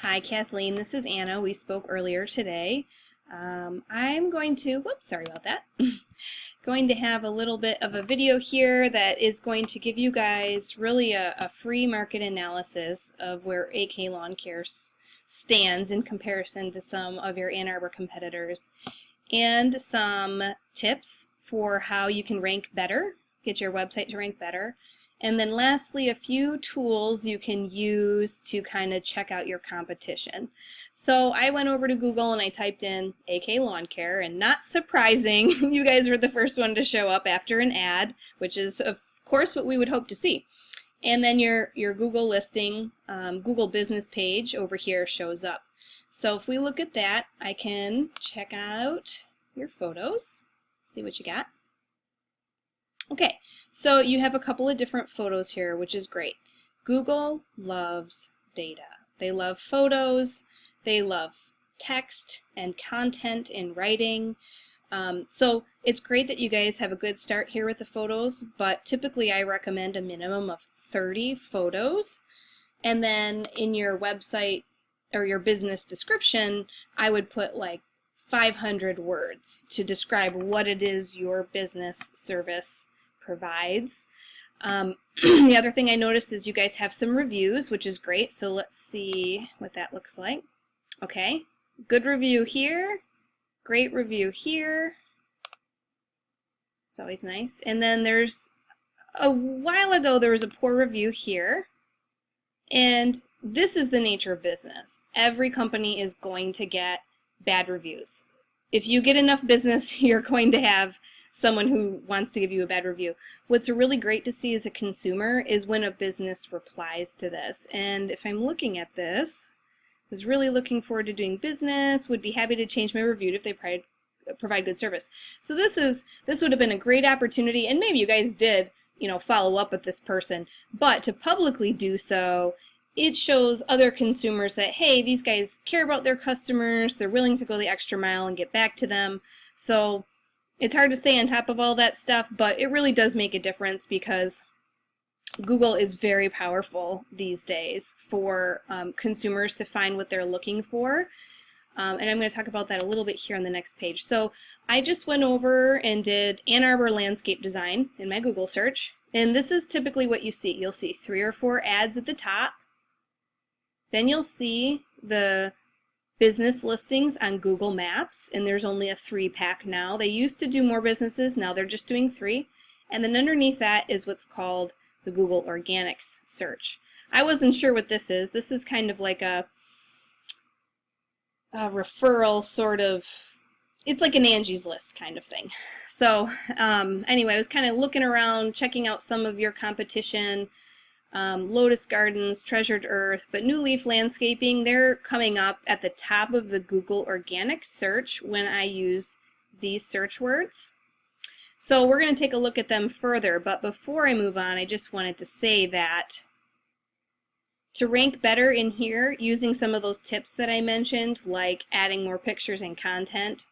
Hi Kathleen, this is Anna. We spoke earlier today. I'm going to, whoops, sorry about that. Going to have a little bit of a video here that is going to give you guys really a free market analysis of where AK Lawn Care stands in comparison to some of your Ann Arbor competitors, and some tips for how you can rank better, get your website to rank better. And then lastly, a few tools you can use to kind of check out your competition. So I went over to Google and I typed in AK Lawn Care, and not surprising, you guys were the first one to show up after an ad, which is of course what we would hope to see. And then your Google listing, Google business page over here shows up. So if we look at that, I can check out your photos, see what you got. Okay, so you have a couple of different photos here, which is great. Google loves data. They love photos, they love text and content in writing. So it's great that you guys have a good start here with the photos, but typically I recommend a minimum of 30 photos. And then in your website or your business description, I would put like 500 words to describe what it is your business service provides. The other thing I noticed is you guys have some reviews, which is great. So let's see what that looks like. Okay, good review here, great review here. It's always nice. And then there's, a while ago there was a poor review here. And this is the nature of business. Every company is going to get bad reviews. If you get enough business, you're going to have someone who wants to give you a bad review. What's really great to see as a consumer is when a business replies to this. And if I'm looking at this, was really looking forward to doing business, would be happy to change my review if they provide good service. So this would have been a great opportunity, and maybe you guys did, follow up with this person, but to publicly do so, it shows other consumers that, hey, these guys care about their customers, they're willing to go the extra mile and get back to them. So it's hard to stay on top of all that stuff, but it really does make a difference because Google is very powerful these days for consumers to find what they're looking for. And I'm going to talk about that a little bit here on the next page. So I just went over and did Ann Arbor landscape design in my Google search. And this is typically what you see. You'll see 3 or 4 ads at the top. Then you'll see the business listings on Google Maps, and there's only a 3-pack now. They used to do more businesses, now they're just doing 3. And then underneath that is what's called the Google Organics search. I wasn't sure what this is. This is kind of like a referral sort of, it's like an Angie's List kind of thing. So anyway, I was kind of looking around, checking out some of your competition. Lotus Gardens, Treasured Earth, but New Leaf Landscaping, they're coming up at the top of the Google Organic search when I use these search words. So we're going to take a look at them further, but before I move on, I just wanted to say that to rank better in here, using some of those tips that I mentioned, like adding more pictures and content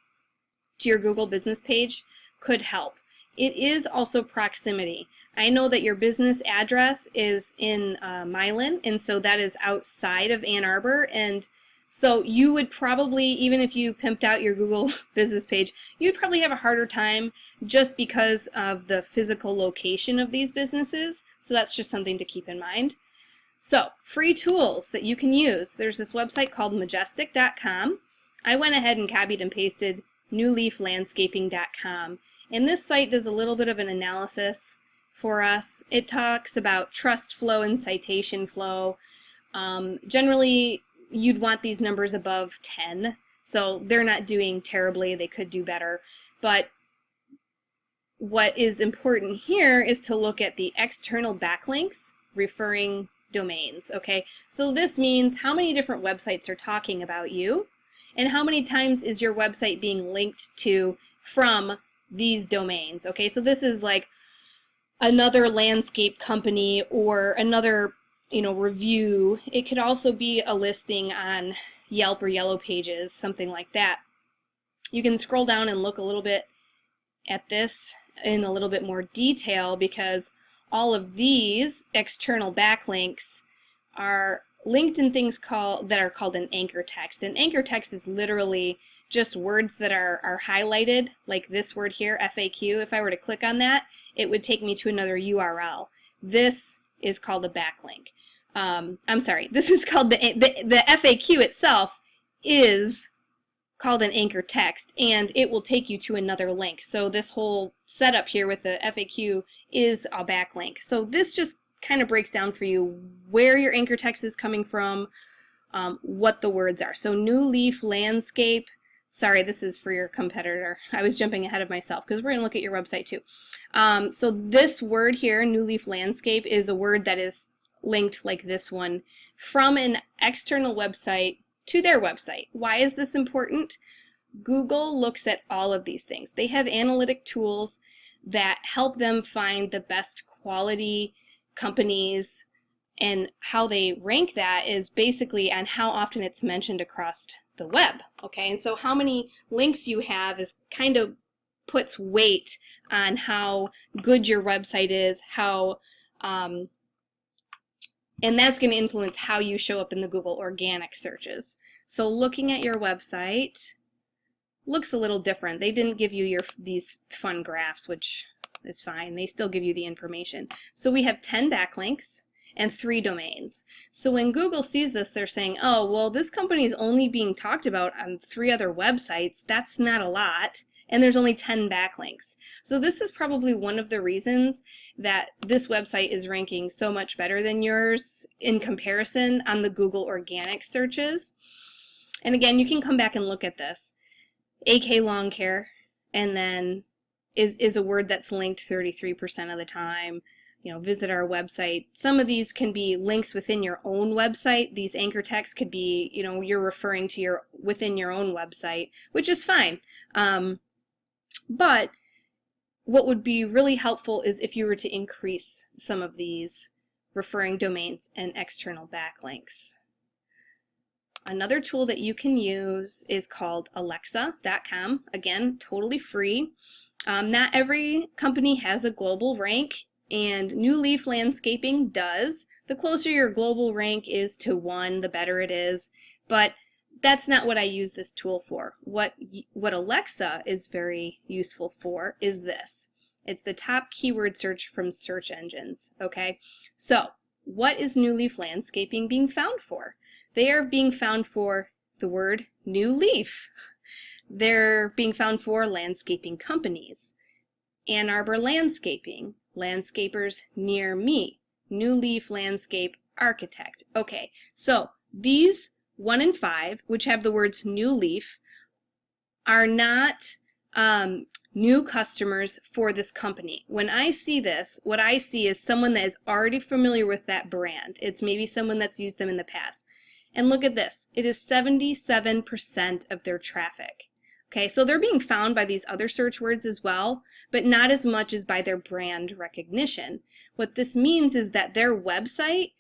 to your Google business page, could help. It is also proximity. I know that your business address is in Milan, and so that is outside of Ann Arbor, and so you would probably, even if you pimped out your Google business page, you'd probably have a harder time just because of the physical location of these businesses, so that's just something to keep in mind. So, free tools that you can use. There's this website called majestic.com. I went ahead and copied and pasted newleaflandscaping.com. And this site does a little bit of an analysis for us. It talks about trust flow and citation flow. Generally, you'd want these numbers above 10, so they're not doing terribly. They could do better. But what is important here is to look at the external backlinks referring domains, okay? So this means how many different websites are talking about you, and how many times is your website being linked to from these domains, okay? So this is like another landscape company or another, review. It could also be a listing on Yelp or Yellow Pages, something like that. You can scroll down and look a little bit at this in a little bit more detail, because all of these external backlinks are linked in things that are called an anchor text. An anchor text is literally just words that are highlighted, like this word here, FAQ. If I were to click on that, it would take me to another URL. This is called a backlink. I'm sorry, this is called the FAQ itself is called an anchor text, and it will take you to another link. So this whole setup here with the FAQ is a backlink. So this just kind of breaks down for you where your anchor text is coming from, what the words are. So New Leaf Landscape, sorry, this is for your competitor. I was jumping ahead of myself because we're going to look at your website too. So this word here, New Leaf Landscape, is a word that is linked like this one from an external website to their website. Why is this important? Google looks at all of these things. They have analytic tools that help them find the best quality companies, and how they rank that is basically on how often it's mentioned across the web. Okay, and so how many links you have is kind of puts weight on how good your website is, how and that's going to influence how you show up in the Google organic searches. So looking at your website looks a little different. They didn't give you these fun graphs, which is fine. They still give you the information. So we have 10 backlinks and 3 domains. So when Google sees this, they're saying, oh, well, this company is only being talked about on 3 other websites. That's not a lot. And there's only 10 backlinks. So this is probably one of the reasons that this website is ranking so much better than yours in comparison on the Google organic searches. And again, you can come back and look at this. AK Lawn Care, and then is a word that's linked 33% of the time. You know, visit our website. Some of these can be links within your own website. These anchor texts could be, you know, you're referring to within your own website, which is fine. But what would be really helpful is if you were to increase some of these referring domains and external backlinks. Another tool that you can use is called Alexa.com. Again, totally free. Not every company has a global rank, and New Leaf Landscaping does. The closer your global rank is to 1, the better it is. But that's not what I use this tool for. What Alexa is very useful for is this. It's the top keyword search from search engines, okay? So, what is New Leaf Landscaping being found for? They are being found for the word new leaf. They're being found for landscaping companies. Ann Arbor Landscaping, landscapers near me, New Leaf Landscape Architect. Okay, so these 1 and 5, which have the words new leaf, are not new customers for this company. When I see this, what I see is someone that is already familiar with that brand. It's maybe someone that's used them in the past. And look at this. It is 77% of their traffic. Okay, so they're being found by these other search words as well, but not as much as by their brand recognition. What this means is that their website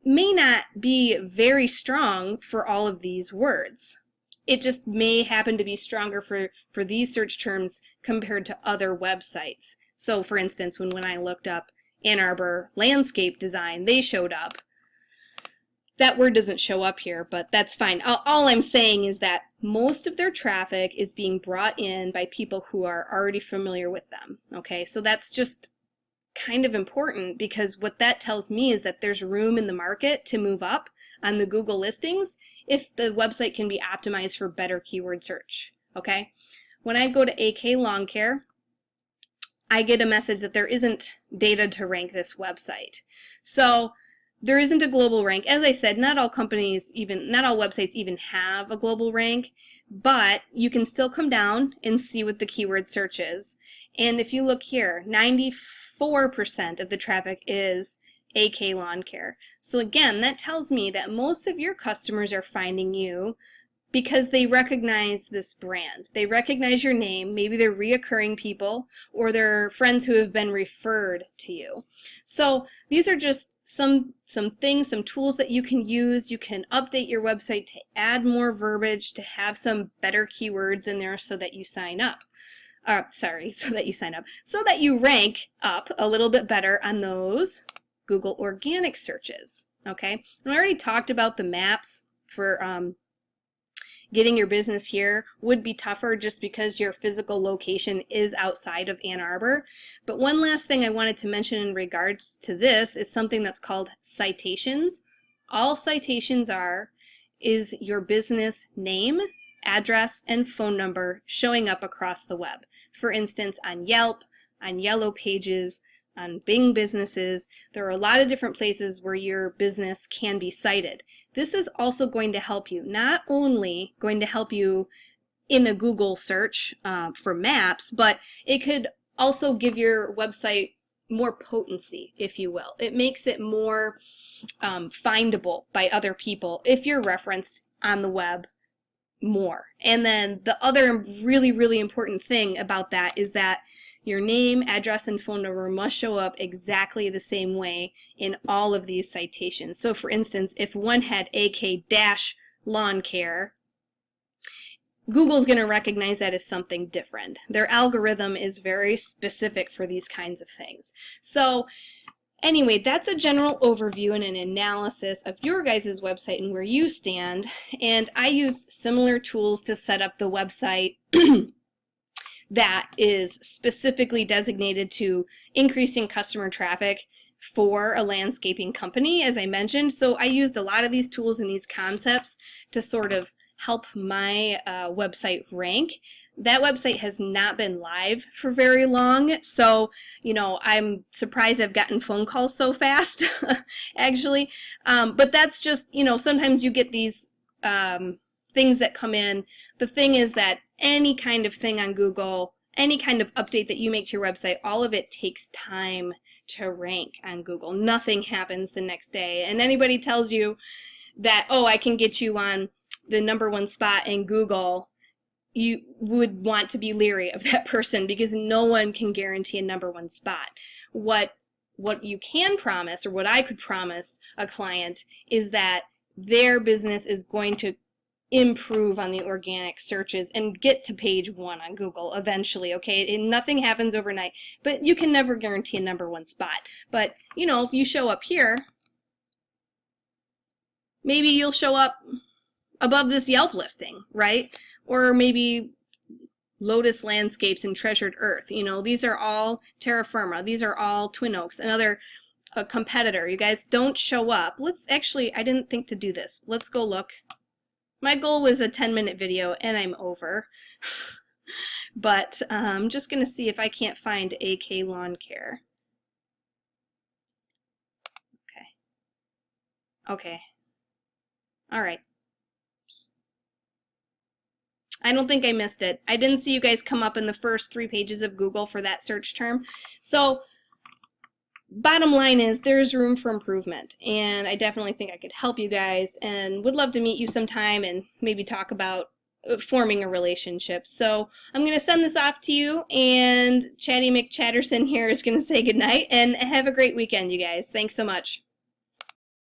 may not be very strong for all of these words. It just may happen to be stronger for these search terms compared to other websites. So for instance, when I looked up Ann Arbor landscape design, they showed up. That word doesn't show up here, but that's fine. All I'm saying is that most of their traffic is being brought in by people who are already familiar with them. Okay, so that's just kind of important, because what that tells me is that there's room in the market to move up on the Google listings if the website can be optimized for better keyword search. Okay, when I go to AK Lawn Care, I get a message that there isn't data to rank this website. So there isn't a global rank. As I said, not all websites even have a global rank, but you can still come down and see what the keyword search is. And if you look here, 94% of the traffic is AK Lawn Care. So again, that tells me that most of your customers are finding you because they recognize this brand. They recognize your name. Maybe they're reoccurring people, or they're friends who have been referred to you. So these are just some things, some tools that you can use. You can update your website to add more verbiage, to have some better keywords in there so that you sign up. So that you rank up a little bit better on those Google organic searches. okay? And I already talked about the maps for getting your business here would be tougher just because your physical location is outside of Ann Arbor. But one last thing I wanted to mention in regards to this is something that's called citations. All citations is your business name, address, and phone number showing up across the web. For instance, on Yelp, on Yellow Pages, on Bing Businesses, there are a lot of different places where your business can be cited. This is also going to help you, not only going to help you in a Google search for maps, but it could also give your website more potency, if you will. It makes it more findable by other people if you're referenced on the web more. And then the other really, really important thing about that is that your name, address, and phone number must show up exactly the same way in all of these citations. So for instance, if one had AK-lawn care, Google's going to recognize that as something different. Their algorithm is very specific for these kinds of things. So anyway, that's a general overview and an analysis of your guys' website and where you stand. And I used similar tools to set up the website that is specifically designated to increasing customer traffic for a landscaping company, as I mentioned. So I used a lot of these tools and these concepts to sort of help my website rank. That website has not been live for very long, so I'm surprised I've gotten phone calls so fast, actually. But that's just, sometimes you get these things that come in. The thing is that any kind of thing on Google, any kind of update that you make to your website, all of it takes time to rank on Google. Nothing happens the next day. And anybody tells you that, oh, I can get you on the #1 spot in Google, you would want to be leery of that person, because no one can guarantee a #1 spot. What you can promise, or what I could promise a client, is that their business is going to improve on the organic searches and get to page 1 on Google eventually, okay? And nothing happens overnight, but you can never guarantee a #1 spot. But, if you show up here, maybe you'll show up above this Yelp listing, right? Or maybe Lotus Landscapes and Treasured Earth. These are all Terra Firma. These are all Twin Oaks, another competitor. You guys don't show up. I didn't think to do this. Let's go look. My goal was a 10-minute video, and I'm over. But I'm just going to see if I can't find AK Lawn Care. Okay. All right. I don't think I missed it. I didn't see you guys come up in the first 3 pages of Google for that search term. So bottom line is there's room for improvement, and I definitely think I could help you guys and would love to meet you sometime and maybe talk about forming a relationship. So I'm going to send this off to you, and Chatty McChatterson here is going to say goodnight, and have a great weekend, you guys. Thanks so much.